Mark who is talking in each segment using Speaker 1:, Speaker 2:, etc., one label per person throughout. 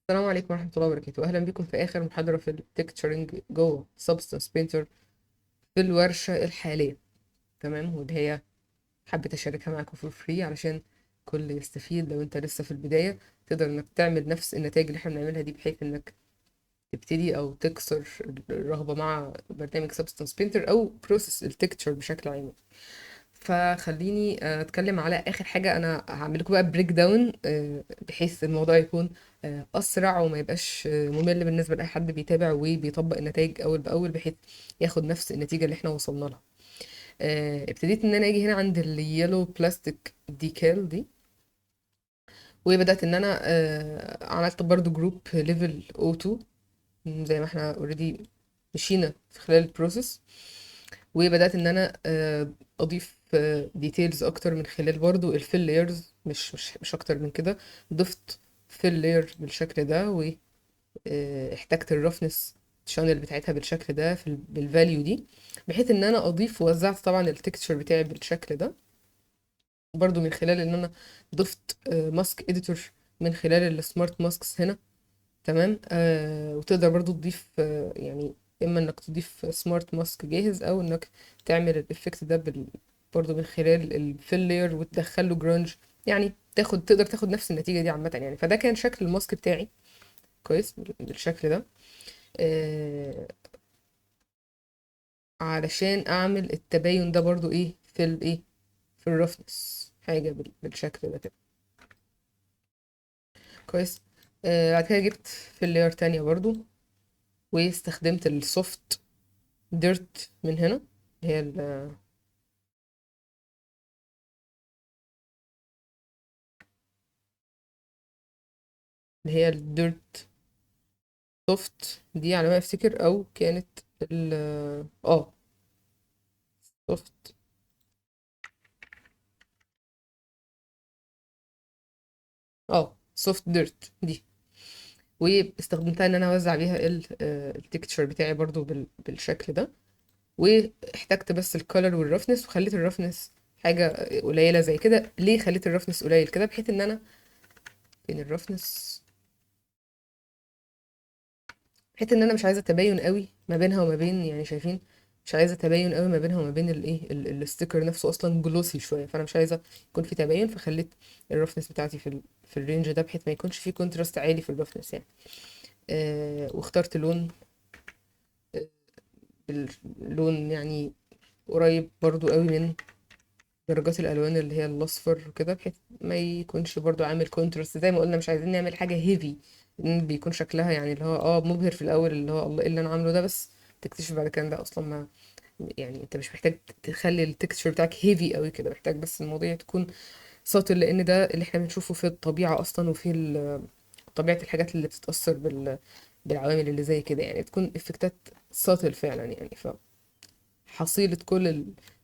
Speaker 1: السلام عليكم ورحمة الله وبركاته. أهلا بكم في آخر محاضرة في التكتشرنج جوه Substance Painter في الورشة الحالية. تمام، واللي هي حبيت أشاركها معاكم فور فري علشان كل يستفيد. لو أنت لسه في البداية تقدر إنك تعمل نفس النتائج اللي احنا بنعملها دي، بحيث إنك تبتدي أو تكسر الرغبة مع برنامج Substance Painter أو بروسيس التكتشر بشكل عام. فخليني اتكلم على اخر حاجه. انا هعمل لكم بقى بريك داون بحيث الموضوع يكون اسرع وما يبقاش ممل بالنسبه لاي حد بيتابع وبيطبق النتائج اول باول، بحيث ياخد نفس النتيجه اللي احنا وصلنا لها. ابتديت ان انا اجي هنا عند اليلو بلاستيك ديكال دي، وبدات ان انا عملت برضو جروب ليفل او 2 زي ما احنا اوريدي مشينا في خلال البروسيس. وبدأت ان انا اضيف ديتيلز اكتر من خلال برضو الفيل لايرز، مش اكتر من كده. ضفت فيل لاير بالشكل ده، واحتجت الرفنس شانل بتاعتها بالشكل ده بالفاليو دي، بحيث ان انا اضيف. ووزعت طبعا التكستشر بتاعي بالشكل ده برضو من خلال ان انا ضفت ماسك اديتور من خلال السمارت ماسكس هنا. تمام. وتقدر برضو تضيف يعني اما انك تضيف سمارت ماسك جاهز، او انك تعمل الايفكت ده برضو من خلال الفيل لاير وتدخله جرانج. يعني تقدر تاخد نفس النتيجة دي عامة يعني. فده كان شكل الماسك بتاعي كويس بالشكل ده. آه علشان اعمل التباين ده برضو ايه في الرفنس حاجة بالشكل ده كده كويس. بعد كده جبت في اللاير تانية برضو، واستخدمت السوفت ديرت من هنا، اللي هي الديرت سوفت دي على ما افتكر، او كانت ال اه سوفت سوفت ديرت دي. واستخدمتها ان انا اوزع بيها التكتشر بتاعي برضو بالشكل ده. واحتجت بس الكولر والرفنس، وخليت الرفنس حاجة قليلة زي كده. ليه خليت الرفنس قليل كده؟ بحيث ان انا فين الرفنس، حته ان انا مش عايزه تباين قوي ما بينها وما بين، يعني شايفين، مش عايزه تباين قوي ما بينها وما بين الستيكر نفسه اصلا جلوسي شويه، فانا مش عايزه يكون في تباين. فخليت الرفنس بتاعتي في الرينج ده، بحيث ما يكونش في كونتراست عالي في الرفنس يعني. واخترت لون، اللون يعني قريب برضو قوي من درجات الالوان اللي هي الاصفر وكده، بحيث ما يكونش برضو عامل كونتراست. زي ما قلنا مش عايزين نعمل حاجه هيفي، ان بيكون شكلها يعني اللي هو مبهر في الاول، اللي هو الله ايه اللي انا عامله ده، بس تكتشف بعد كده ده اصلا ما، يعني انت مش محتاج تخلي التكستشر بتاعك هيفي قوي كده. محتاج بس الموضوع تكون ساتل، لان ده اللي احنا بنشوفه في الطبيعه اصلا، وفي طبيعه الحاجات اللي بتتاثر بالعوامل اللي زي كده، يعني تكون افكتات ساتل فعلا يعني. حصيلة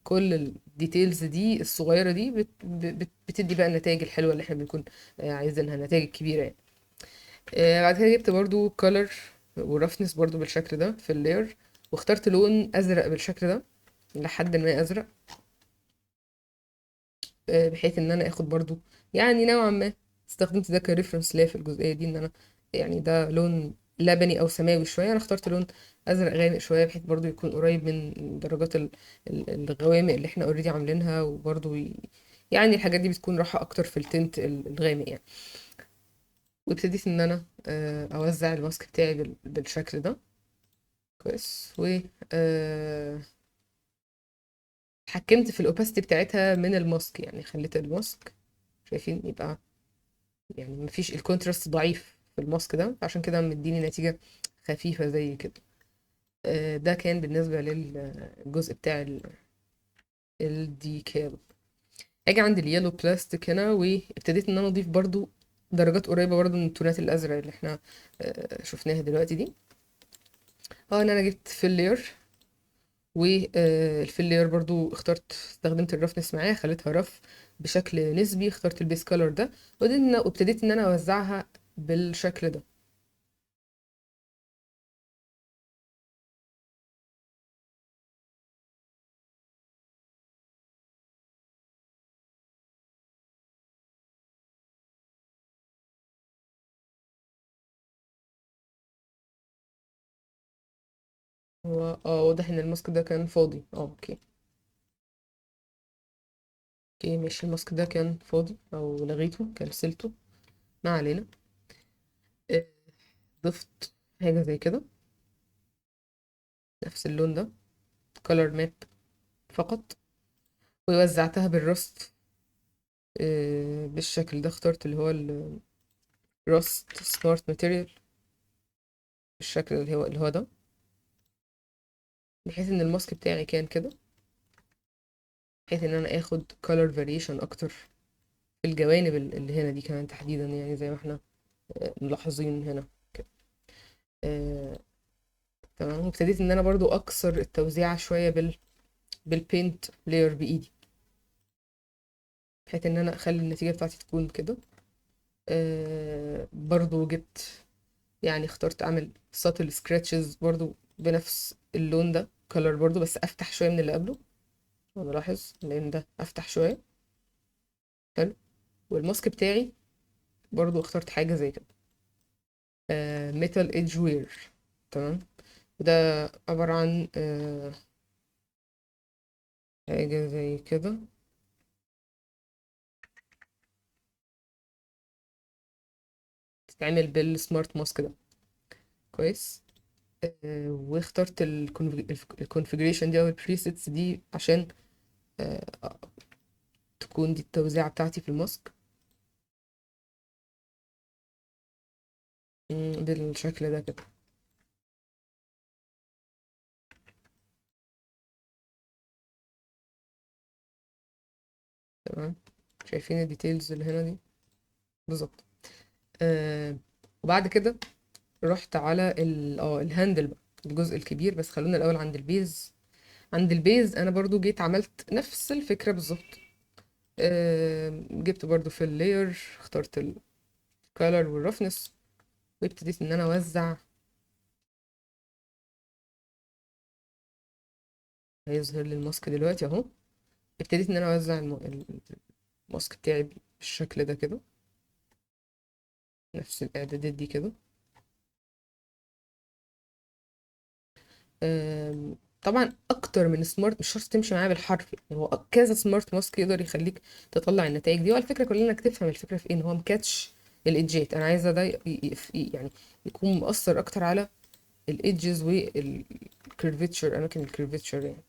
Speaker 1: كل الديتيلز دي الصغيرة دي بتدي بقى النتائج الحلوة اللي احنا بنكون عايزينها، النتائج الكبيرة يعني. بعد كده جبت برضو color ورفنس برضو بالشكل ده في اللاير، واخترت لون أزرق بالشكل ده، لحد ما أزرق. بحيث ان انا اخد برضو يعني نوعا ما، استخدمت ده كريفرنس ليا في الجزئية دي، ان انا يعني ده لون لبني او سماوي شوية، انا اخترت لون ازرق غامق شوية، بحيث برضو يكون قريب من درجات الغوامق اللي احنا اوريدي عاملينها. وبرضو يعني الحاجات دي بتكون راحة اكتر في التنت الغامق يعني. وابتديت ان انا اوزع الماسك بتاعي بالشكل ده كويس. و آه، اتحكمت في الاوباسيتي بتاعتها من الماسك، يعني خليت الماسك شايفين يبقى يعني مفيش الكونتراست ضعيف في الماسك ده، عشان كده مديني نتيجة خفيفة زي كده. ده كان بالنسبة للجزء بتاع الديكال. اجي عند اليلو بلاستيك هنا، وابتديت ان انا اضيف برضو درجات قريبة برضو من التونات الازرق اللي احنا شفناها دلوقتي دي. ان انا جبت فيلير، والفيلير برضو استخدمت الرفنس معاه، خليتها رف بشكل نسبي. اخترت البيس كولر ده، وابتديت ان انا اوزعها بالشكل ده. هو واضح ان الماسك ده كان فاضي. اوكي. اوكي ماشي، الماسك ده كان فاضي او لغيته كنسلته، ما علينا. آه، ضفت حاجة زي كده، نفس اللون ده، color map فقط، ووزعتها بالرصد بالشكل ده. اخترت اللي هو الرصد سمارت ماتيريال بالشكل اللي هو ده، بحيث ان الماسك بتاعي كان كده، بحيث ان انا اخد color variation اكتر في الجوانب اللي هنا دي كمان تحديدا، يعني زي ما احنا ملاحظين هنا كده. آه، تمام. وابتديت ان انا برضو اكسر التوزيعة شوية بالبينت لاير بايدي، بحيث ان انا اخلي النتيجة بتاعتي تكون كده. برضو جبت، يعني اخترت اعمل ساتل سكراتشز برضو بنفس اللون ده، كولر برضو بس افتح شوية من اللي قبله، انا لاحظ لان ده افتح شوية. حلو. والماسك بتاعي برضو اخترت حاجة زي كده، ميتال ايدج وير. تمام. وده عبارة عن حاجة زي كده، تتعمل بالسمارت ماسك ده. كويس. واخترت الكونفيجريشن دي او البريسيتس دي عشان آه، تكون دي التوزيعة بتاعتي في الماسك. بالشكل ده كده. تمام. شايفين الديتيلز اللي هنا دي بالظبط. آه وبعد كده رحت على الهاندل بقى، الجزء الكبير. بس خلونا الاول عند البيز. عند البيز انا برضو جيت عملت نفس الفكرة بالظبط. جبت برضو في اللاير، اخترت الكالر والرفنس، وابتديت ان انا اوزع. هيظهر لي الماسك دلوقتي اهو. ابتديت ان انا اوزع الماسك بتاعي بالشكل ده كده، نفس الاعدادات دي كده. طبعا اكتر من سمارت مش شرط تمشي معاه بالحرف، يعني هو كذا سمارت ماسك يقدر يخليك تطلع النتائج دي. والفكره كلها انك تفهم الفكره في ايه، ان هو مكاتش الايدجات. انا عايزه ده يعني يكون مؤثر اكتر على الايدجز والكيرفتشر، اماكن الكيرفتشر يعني.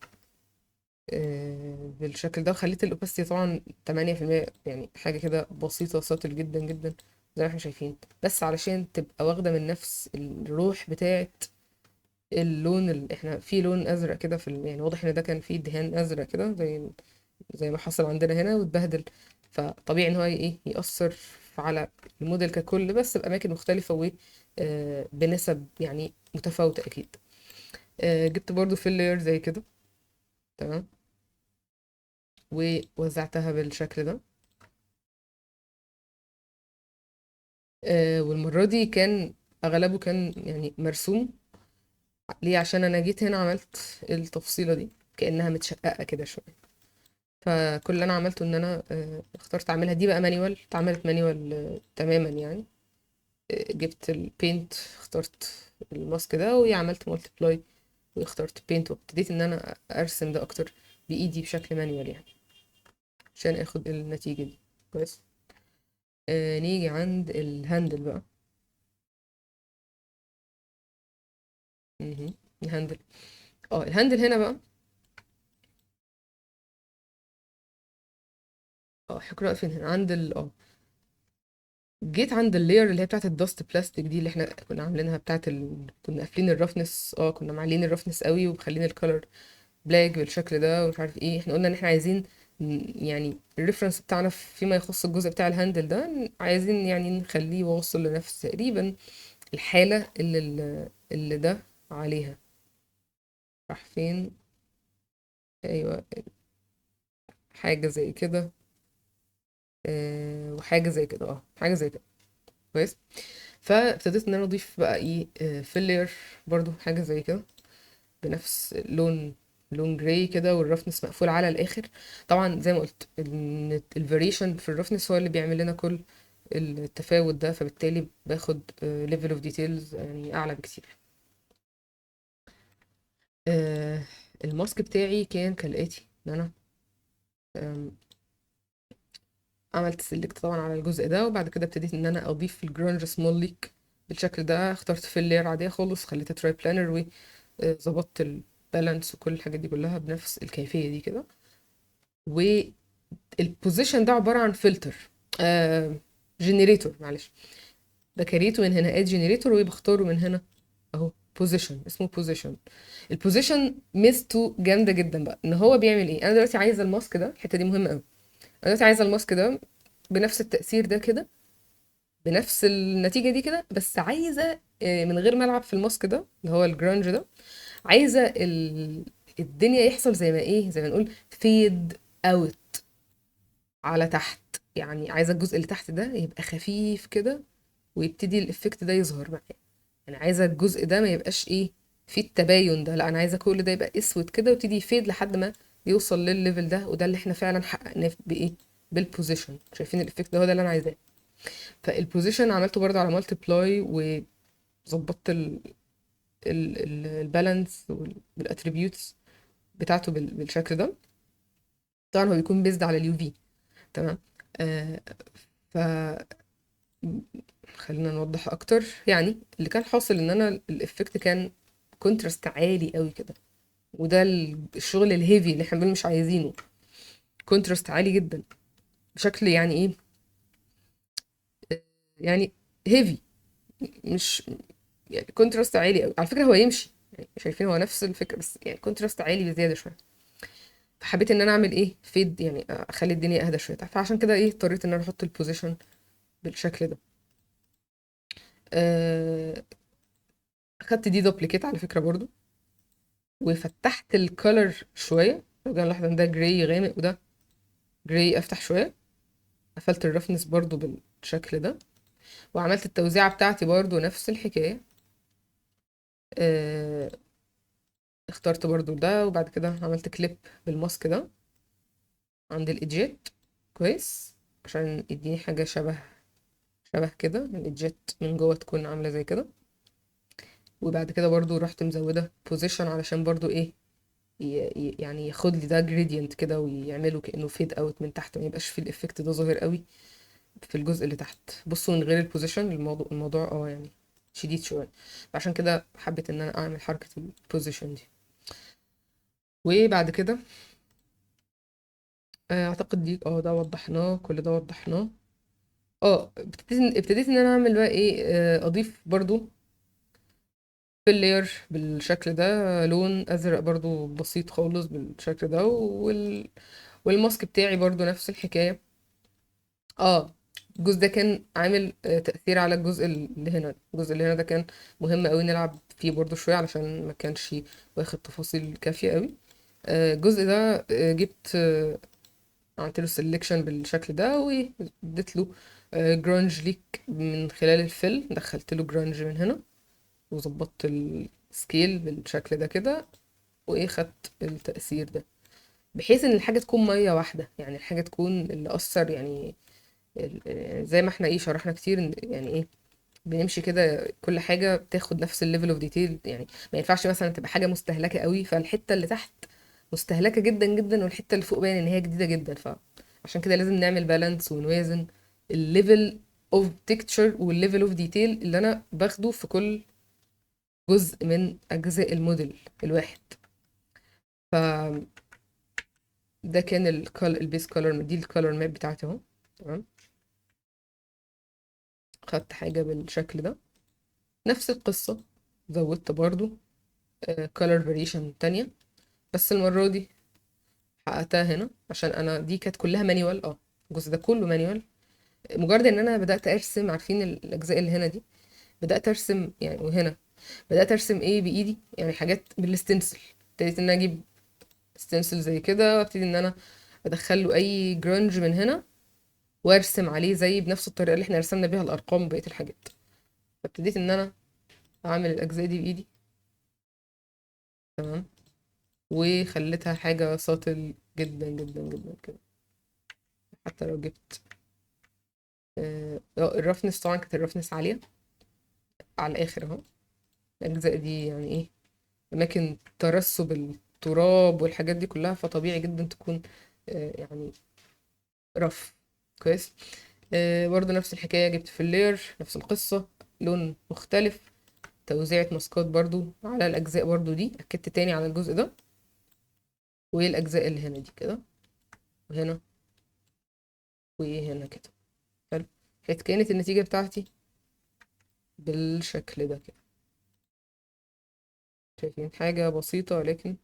Speaker 1: بالشكل ده. وخليت الاوباسيتي طبعا 8%، يعني حاجه كده بسيطه ساطل جدا جدا زي ما احنا شايفين، بس علشان تبقى واخده من نفس الروح بتاعه اللون اللي احنا فيه. لون ازرق كده يعني واضح ان ده كان فيه دهان ازرق كده، زي ما حصل عندنا هنا واتبهدل. فطبيعي ان هو ايه يأثر على الموديل ككل، بس بأماكن مختلفة وبنسب يعني متفاوتة أكيد. جبت برضو فيلر زي كده. تمام. ووزعتها بالشكل ده. والمرة دي كان أغلبه كان يعني مرسوم. ليه؟ عشان أنا جيت هنا عملت التفصيلة دي كأنها متشققة كده شوية. فكل اللي انا عملته ان انا اخترت اعملها دي بقى مانيوال، اتعملت مانيوال تماما يعني. جبت البينت، اخترت الماسك ده وعملت مالتيبلاي، واخترت بينت، وابتديت ان انا ارسم ده اكتر بايدي بشكل مانيوال يعني، عشان اخد النتيجة دي. كويس. نيجي عند الهاندل بقى. مهم. الهاندل. الهاندل هنا بقى. احنا كنا واقفين هنا عند جيت عند اللاير اللي هي بتاعت الدست بلاستيك دي، اللي احنا كنا عاملينها كنا قافلين الرفنس. كنا معلين الرفنس قوي ومخلين الكالر بلاك بالشكل ده ومش عارف ايه. احنا قلنا ان احنا عايزين يعني الريفرنس بتاعنا فيما يخص الجزء بتاع الهاندل ده، عايزين يعني نخليه واصل لنفس تقريبا الحالة اللي ده عليها. راح فين؟ ايوه، حاجة زي كده. وحاجة زي كده، حاجة زي كده. كويس. فابتديت ان انا اضيف بقى ايه فيلر، برضو حاجة زي كده بنفس لون جراي كده، والرفنس مقفول على الاخر. طبعا زي ما قلت ان الفاريشن في الرفنس هو اللي بيعمل لنا كل التفاوت ده، فبالتالي باخد ليفل اوف ديتيلز يعني اعلى بكتير. آه الماسك بتاعي كان كالآتي، ان انا آم، عملت سيلكت طبعا على الجزء ده، وبعد كده ابتديت ان انا اضيف الجرانج سمول ليك بالشكل ده. اخترت في اللير عادية خالص، خليتها تراي بلانر، وظبطت البالانس وكل الحاجات دي كلها بنفس الكيفية دي كده. والبوزيشن ده عبارة عن فلتر، جنريتور معلش، بكريته من هنا اد جنريتور، وبختاره من هنا اهو بوزيشن، اسمه بوزيشن. البوزيشن ميزته جامده جدا بقى، ان هو بيعمل ايه. انا دلوقتي عايزه الماسك ده، الحته دي مهمه قوي. انا دلوقتي عايزه الماسك ده بنفس التأثير ده كده، بنفس النتيجه دي كده، بس عايزه من غير ما العب في الماسك ده اللي هو الجرانج ده. عايزه الدنيا يحصل زي ما ايه، زي ما نقول فيد اوت على تحت. يعني عايزه الجزء اللي تحت ده يبقى خفيف كده، ويبتدي الافكت ده يظهر معايا. انا عايزه الجزء ده ما يبقاش ايه فيه التباين ده، لا انا عايزه كل ده يبقى اسود كده، ويبتدي يفيد لحد ما يوصل للليفل ده. وده اللي احنا فعلا حققناه بايه، بالبوزيشن. شايفين الافكت ده؟ هو ده اللي انا عايزاه. فالبوزيشن عملته برضه على مالتيبلاي، وظبطت البالانس والاتريبيوتس بتاعته بالشكل ده. طبعا هو بيكون بيزد على اليو في. تمام. آه ف خلينا نوضح اكتر. يعني اللي كان حاصل ان انا الافكت كان كونتراست عالي قوي كده، وده الشغل الهيفي اللي احنا بنقول مش عايزينه. كونتراست عالي جدا بشكل يعني ايه، يعني هيفي، مش يعني كونتراست عالي قوي. على فكره هو يمشي، يعني شايفين هو نفس الفكره، بس يعني كونتراست عالي بزياده شويه. فحبيت ان انا اعمل ايه فيد، يعني اخلي الدنيا اهدى شويه. فعشان كده ايه اضطريت ان انا احط البوزيشن بالشكل ده. آه، اخدت دي دوبليكيت على فكره برضو، وفتحت الكولر شويه. لو جينا نلاحظ ان ده جراي غامق وده جراي افتح شويه. قفلت الرفنس برضو بالشكل ده، وعملت التوزيعة بتاعتي برضو نفس الحكاية. آه، اخترت برضو ده، وبعد كده عملت كليب بالماسك ده عند الإيدجات كويس، عشان يديني حاجة شبه كده. الإيدجات من جوه تكون عاملة زي كده. وبعد كده برضو رحت مزودة بوزيشن علشان برضو ايه يعني ياخد لي ده جريدينت كده، ويعمله كأنه فيد اوت من تحت، ما يبقاش في الافكت ده ظاهر قوي في الجزء اللي تحت. بصوا من غير البوزيشن الموضوع يعني شديد شويه. عشان كده حبيت ان انا اعمل حركه البوزيشن دي. وبعد كده اعتقد دي ده وضحناه، كل ده وضحناه. ابتديت ان انا اعمل بقى ايه، اضيف برضو في اللاير بالشكل ده لون ازرق برضو بسيط خالص بالشكل ده. والماسك بتاعي برضو نفس الحكايه. اه الجزء ده كان عامل تأثير على الجزء اللي هنا. الجزء اللي هنا ده كان مهم قوي نلعب فيه برضو شوية، علشان ما كانش واخد تفاصيل كافية قوي. الجزء ده جبت عملت له سيلكشن بالشكل ده، واديت له جرانج ليك من خلال الفيل. دخلت له جرانج من هنا، وظبطت السكيل بالشكل ده كده، وايه خدت التأثير ده، بحيث ان الحاجة تكون مية واحدة. يعني الحاجة تكون اللي أثر يعني زي ما احنا ايه شرحنا كتير، ان يعني ايه بنمشي كده كل حاجه بتاخد نفس الليفل اوف ديتيل. يعني ما ينفعش مثلا تبقى حاجه مستهلكه قوي، فالحته اللي تحت مستهلكه جدا جدا، والحته اللي فوق باين ان هي جديده جدا. فعشان كده لازم نعمل بالانس ونوازن الليفل اوف تكتشر والليفل اوف ديتيل اللي انا باخده في كل جزء من اجزاء الموديل الواحد. فده كان البيس كولر، دي الكولر ماب بتاعتي اهو. تمام. خدت حاجه بالشكل ده، نفس القصة. زودت برضو color variation تانية، بس المرة دي حققتها هنا عشان انا دي كانت كلها مانيوال. الجزء ده كله مانيوال. مجرد ان انا بدأت ارسم، عارفين الاجزاء اللي هنا دي، بدأت ارسم يعني. وهنا بدأت ارسم ايه بايدي، يعني حاجات بالستنسل. ابتديت ان انا اجيب ستنسل زي كده، وابتدي ان انا ادخل له اي جرانج من هنا، وارسم عليه زي بنفس الطريقة اللي احنا رسمنا بيها الارقام وبقية الحاجات. فابتديت ان انا اعمل الاجزاء دي بايدي. تمام. وخليتها حاجة ساطل جدا جدا جدا كده. حتى لو جبت الرفنس، طبعا كانت الرفنس عالية على الآخر اهو. الأجزاء دي يعني ايه اماكن ترسب التراب والحاجات دي كلها، فطبيعي جدا تكون يعني رف. كويس. برضو نفس الحكاية، جبت في اللاير نفس القصة، لون مختلف، توزيعة ماسكات برضو على الأجزاء برضو دي، أكدت تاني على الجزء ده، والأجزاء اللي هنا دي كده، وهنا وهنا كده. حلو. كانت النتيجة بتاعتي بالشكل ده كده. شايفين حاجة بسيطة لكن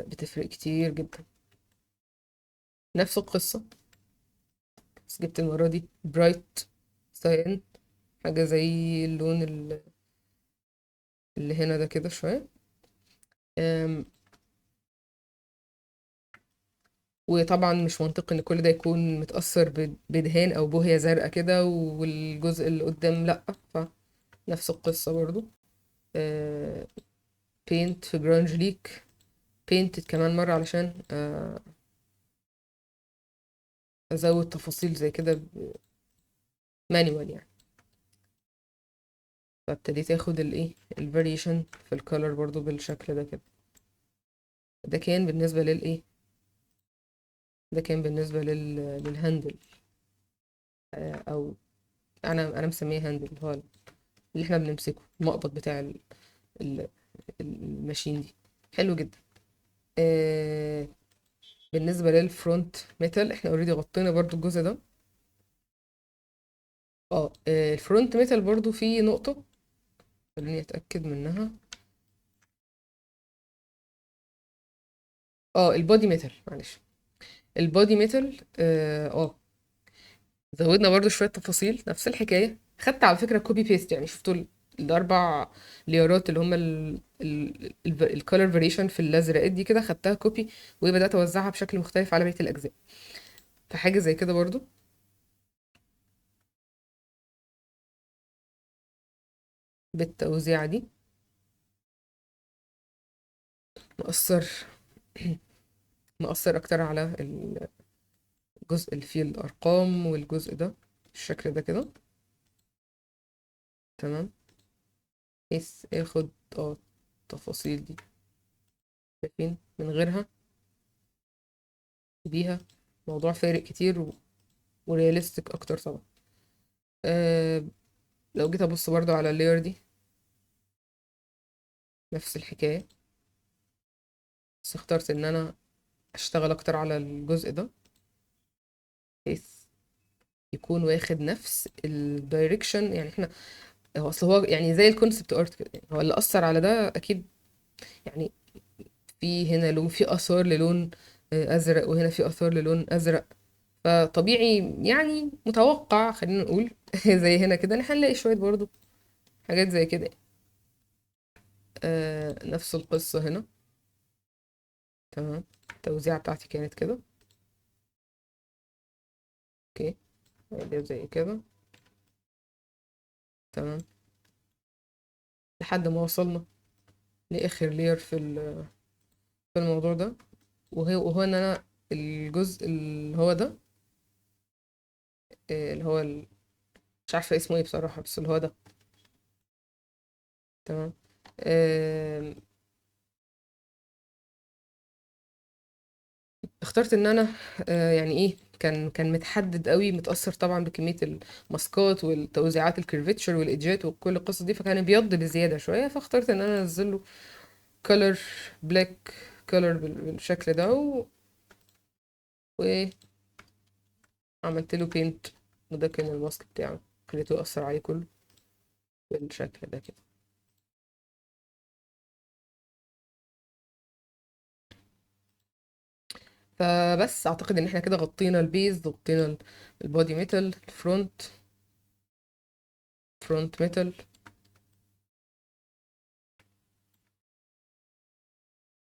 Speaker 1: بتفرق كتير جدا. نفس القصة، بس جبت المرة دي برايت ساين، حاجة زي اللون اللي هنا ده كده شوية. أم، وطبعا مش منطقي ان كل ده يكون متأثر بدهان او بوهية زرقاء كده، والجزء اللي قدام لأ. فنفس القصة برضو. بينت في جرانج ليك، بينت كمان مرة علشان ازود تفاصيل زي كده مانيوال يعني. فابتديت اخد الايه الفاريشن في الكالر برضو بالشكل ده كده. ده كان بالنسبة للايه ده كان بالنسبة للهاندل، او انا مسميه هاندل، اللي هو اللي احنا بنمسكه، المقبض بتاع ال- الماشين دي. حلو جدا. آه بالنسبة للفرونت ميتال، احنا اوريدي غطينا برضو الجزء ده. الفرونت ميتال برضو فيه نقطة، خليني اتأكد منها. البودي ميتال، معلش. البودي ميتال زودنا برضو شوية تفاصيل، نفس الحكاية. خدت على فكرة كوبي بيست، يعني شفتوا الأربع ليارات اللي هما الكالر فاريشن في الأزرق دي كده، خدتها كوبي وبدأت أوزعها بشكل مختلف على بقية الأجزاء. فحاجة زي كده برضو بالتوزيعة دي مؤثر مؤثر أكتر على الجزء اللي فيه الأرقام، والجزء ده بالشكل ده كده. تمام. بحيث اخد التفاصيل دي، شايفين من غيرها بيها موضوع فارق كتير ورياليستيك اكتر طبعا. أه لو جيت ابص برضو على اللاير دي، نفس الحكاية، بس اخترت ان انا اشتغل اكتر على الجزء ده، بحيث يكون واخد نفس الدايركشن. يعني احنا اصل هو يعني زي الكونسبت ارت كده، يعني هو اللي اثر على ده اكيد. يعني في هنا لون، في اثار للون ازرق، وهنا في اثار للون ازرق. فطبيعي يعني متوقع، خلينا نقول زي هنا كده ان احنا نلاقي شوية برضو حاجات زي كده. نفس القصة هنا. تمام. التوزيعة بتاعتي كانت كده. اوكي. زي كده. تمام. لحد ما وصلنا لآخر لير في الموضوع ده، وهو ان انا الجزء اللي هو ده، اللي هو مش عارفة اسمه ايه بصراحة، بس اللي هو ده. تمام. آه، اخترت ان انا يعني ايه، كان متحدد قوي، متأثر طبعا بكمية الماسكات والتوزيعات الكيرفتشر والايدجات وكل القصة دي، فكان بيض بزيادة شوية. فاخترت ان انا انزله كولر بلاك كولر بالشكل ده، وعملت له بينت، وده كان الماسك بتاعه، خليته يأثر عليه كله بالشكل ده كده. فبس اعتقد ان احنا كده غطينا البيز، غطينا البودي ميتال، فرونت ميتال،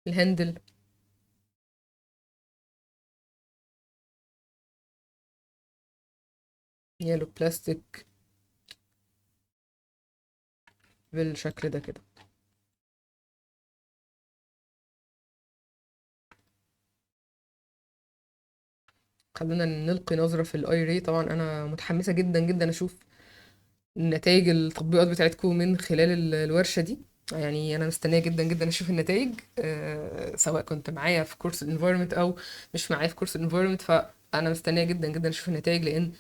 Speaker 1: الهاندل، يالو بلاستيك بالشكل ده كده. خلونا نلقي نظرة في الاي ري. طبعا انا متحمسة جدا جدا اشوف نتائج التطبيقات بتاعتكم من خلال الورشة دي. يعني انا مستنيه جدا جدا اشوف النتائج، سواء كنت معايا في كورس الانفايرمنت او مش معايا في كورس الانفايرمنت. فانا مستنيه جدا جدا اشوف النتائج، لان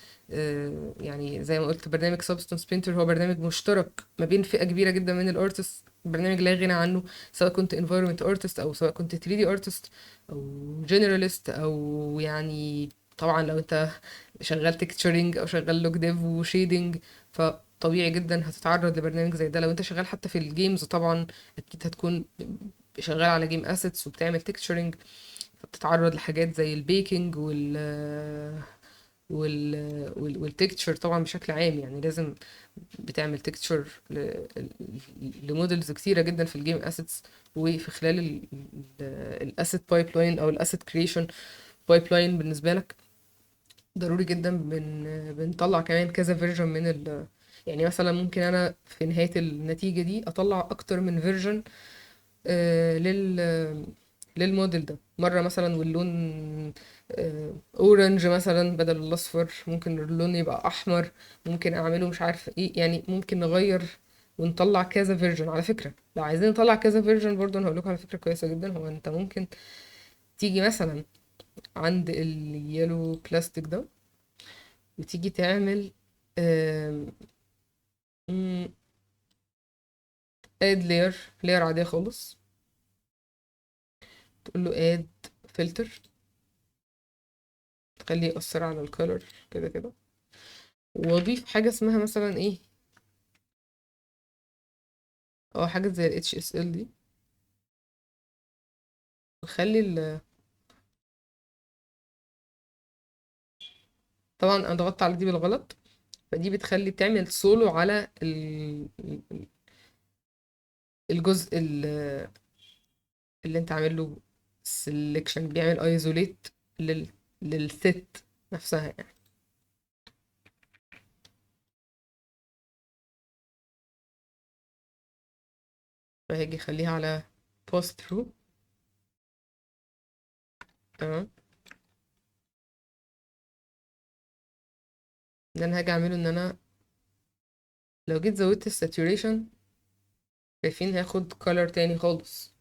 Speaker 1: يعني زي ما قلت برنامج سبستانس بينتر هو برنامج مشترك ما بين فئه كبيره جدا من الارتست، برنامج لا غنى عنه، سواء كنت انفايرمنت ارتست او سواء كنت 3 دي ارتست او جنراليست او يعني طبعا لو انت شغال تكتشرنج او شغال لوك ديف وشيدنج، فطبيعي جدا هتتعرض لبرنامج زي ده. لو انت شغال حتى في الجيمز طبعا اكيد هتكون شغال على جيم اسيتس وبتعمل تكتشرنج، فبتتعرض لحاجات زي البيكنج والتكتشر طبعا بشكل عام. يعني لازم بتعمل تكتشر لمودلز كتيره جدا في الجيم اسيتس، وفي خلال الاسيت بايب لاين او الاسيت كريشن بايب لاين بالنسبه لك ضروري جدا بنطلع كمان كذا فيرجن من يعني مثلا ممكن انا في نهاية النتيجة دي اطلع اكتر من فيرجن للموديل ده. مرة مثلا واللون اورنج مثلا بدل الاصفر، ممكن اللون يبقى احمر، ممكن اعمله مش عارفة ايه، يعني ممكن نغير ونطلع كذا فيرجن. على فكرة لو عايزين نطلع كذا فيرجن برضه انا هقول لكم على فكرة كويسة جدا، هو انت ممكن تيجي مثلا عند اليلو بلاستيك ده وتيجي تعمل اد لاير عادية خالص، تقول له اد فلتر تخليه يأثر على الكولر كده كده، واضيف حاجة اسمها مثلا ايه، اه حاجة زي ال HSL دي، وخلي طبعا انا ضغطت على دي بالغلط، فدي بتخلي تعمل سولو على الجزء اللي انت عامل له سelection، بيعمل ايزوليت للست نفسها يعني. فهاجي اخليها على pass through. تمام. اللي انا هاجي اعمله ان انا لو جيت زودت الساتوريشن، شايفين هاخد color تاني خالص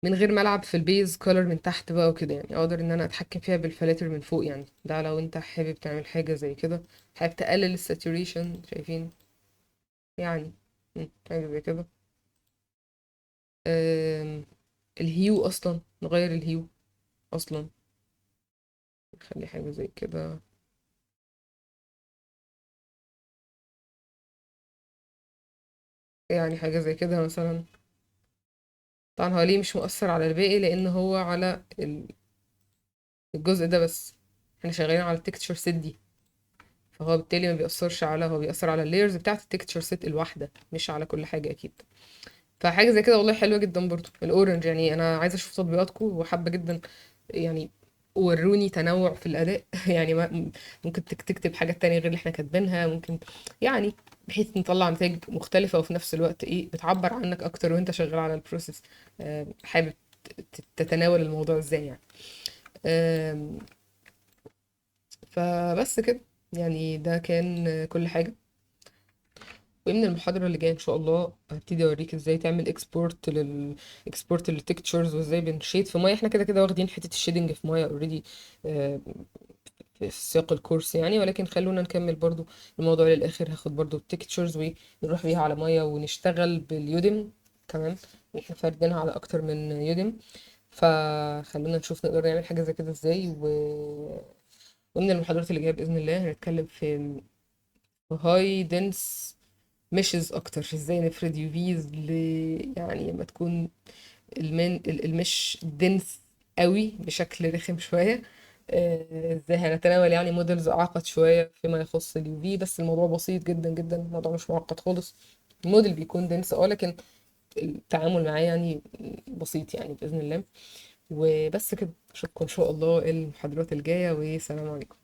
Speaker 1: من غير ما العب في البيز color من تحت بقى وكده. يعني اقدر ان انا اتحكم فيها بالفلاتر من فوق. يعني ده لو انت حابب تعمل حاجة زي كده، حابب تقلل الساتوريشن، شايفين يعني حاجة زي كده. أم، الهيو اصلا نغير الهيو اصلا، نخلي حاجة زي كده يعني حاجة زي كده مثلا. طبعا هو ليه مش مؤثر على الباقي، لان هو على الجزء ده بس، احنا شغالين على التكتشر سيت دي، فهو بالتالي ما بيأثرش على، هو بيأثر على اللايرز بتاعت التكتشر سيت الواحدة مش على كل حاجة اكيد. فحاجة زي كده والله حلوة جدا برضو الاورنج. يعني انا عايزة اشوف تطبيقاتكم وحابة جدا يعني وروني تنوع في الاداء يعني ممكن تكتب حاجات تانية غير اللي احنا كاتبينها، ممكن يعني بحيث نطلع نتائج مختلفة وفي نفس الوقت ايه بتعبر عنك اكتر وانت شغال على البروسيس. حابب تتناول الموضوع ازاي يعني. آم، فبس كده، يعني ده كان كل حاجة. ومن المحاضرة اللي جاية ان شاء الله هبتدي اوريك ازاي تعمل اكسبورت للتكتشرز، وازاي بنشيد في ميه. احنا كده كده واخدين حتة الشيدنج في ميه اوريدي في سياق الكورس يعني، ولكن خلونا نكمل برضو الموضوع للاخر. هاخد برضو التكتشرز ونروح بيها على ميه ونشتغل باليودم كمان، احنا فاردينها على اكتر من يودم. فخلونا نشوف نقدر نعمل حاجة زي كده ازاي. ومن المحاضرات اللي جاية بإذن الله هنتكلم في هاي دنس مشز اكتر، ازاي نفرد يوفيز يعني لما تكون المش دنس قوي بشكل رخم شويه. ازاي هنتناول يعني موديلز اعقد شويه فيما يخص اليوفي، بس الموضوع بسيط جدا جدا، الموضوع مش معقد خالص. الموديل بيكون دنس لكن التعامل معاه يعني بسيط يعني باذن الله. وبس كده، اشوفكم ان شاء الله المحاضرات الجايه، والسلام عليكم.